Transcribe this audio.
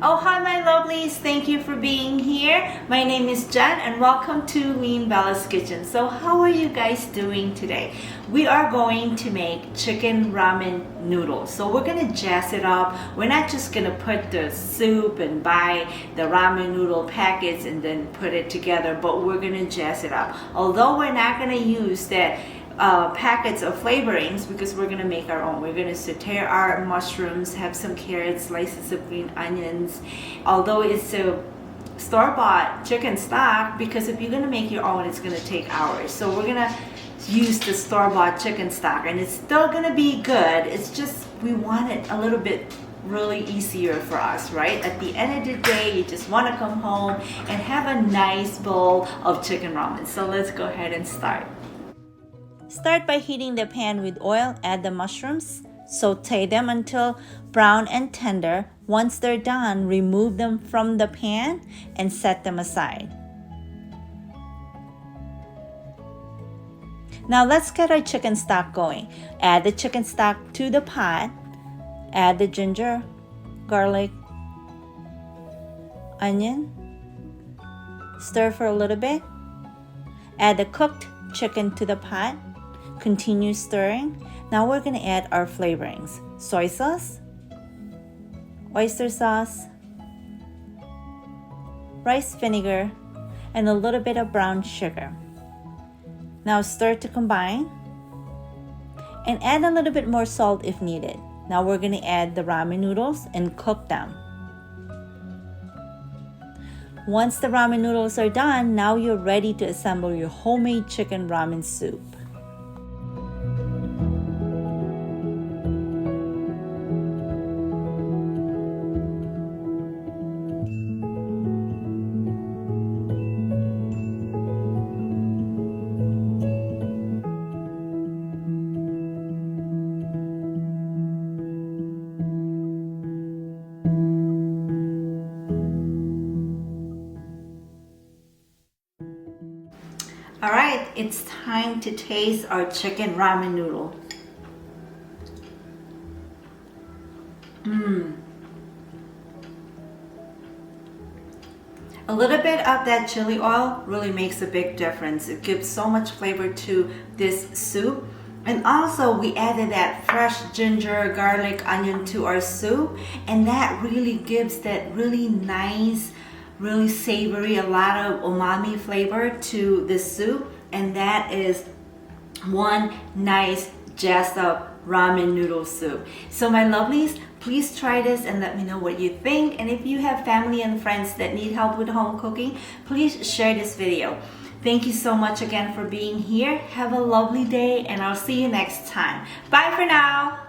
Oh, hi my lovelies. Thank you for being here. My name is Jen and welcome to Lean Bella's Kitchen. So how are you guys doing today? We are going to make chicken ramen noodles. So we're going to jazz it up. We're not just going to put the soup and buy the ramen noodle packets and then put it together, but we're going to jazz it up. Although we're not going to use that packets of flavorings because we're gonna make our own. We're gonna saute our mushrooms, have some carrots, slices of green onions. Although it's a store-bought chicken stock, because if you're gonna make your own, it's gonna take hours. So we're gonna use the store-bought chicken stock, and it's still gonna be good. It's just we want it a little bit really easier for us, right? At the end of the day, you just want to come home and have a nice bowl of chicken ramen. So let's go ahead and start. Start by heating the pan with oil, add the mushrooms, saute them until brown and tender. Once they're done, remove them from the pan and set them aside. Now let's get our chicken stock going. Add the chicken stock to the pot, add the ginger, garlic, onion, stir for a little bit, add the cooked chicken to the pot. Continue stirring. Now we're going to add our flavorings: soy sauce, oyster sauce, rice vinegar, and a little bit of brown sugar. Now stir to combine and add a little bit more salt if needed. Now we're going to add the ramen noodles and cook them. Once the ramen noodles are done, now you're ready to assemble your homemade chicken ramen soup. All right, it's time to taste our chicken ramen noodle. A little bit of that chili oil really makes a big difference. It gives so much flavor to this soup. And also we added that fresh ginger, garlic, onion to our soup, and that really gives that really nice, really savory, a lot of umami flavor to the soup. And that is one nice jazzed up ramen noodle soup. So my lovelies, please try this and let me know what you think. And if you have family and friends that need help with home cooking, please share this video. Thank you so much again for being here. Have a lovely day and I'll see you next time. Bye for now.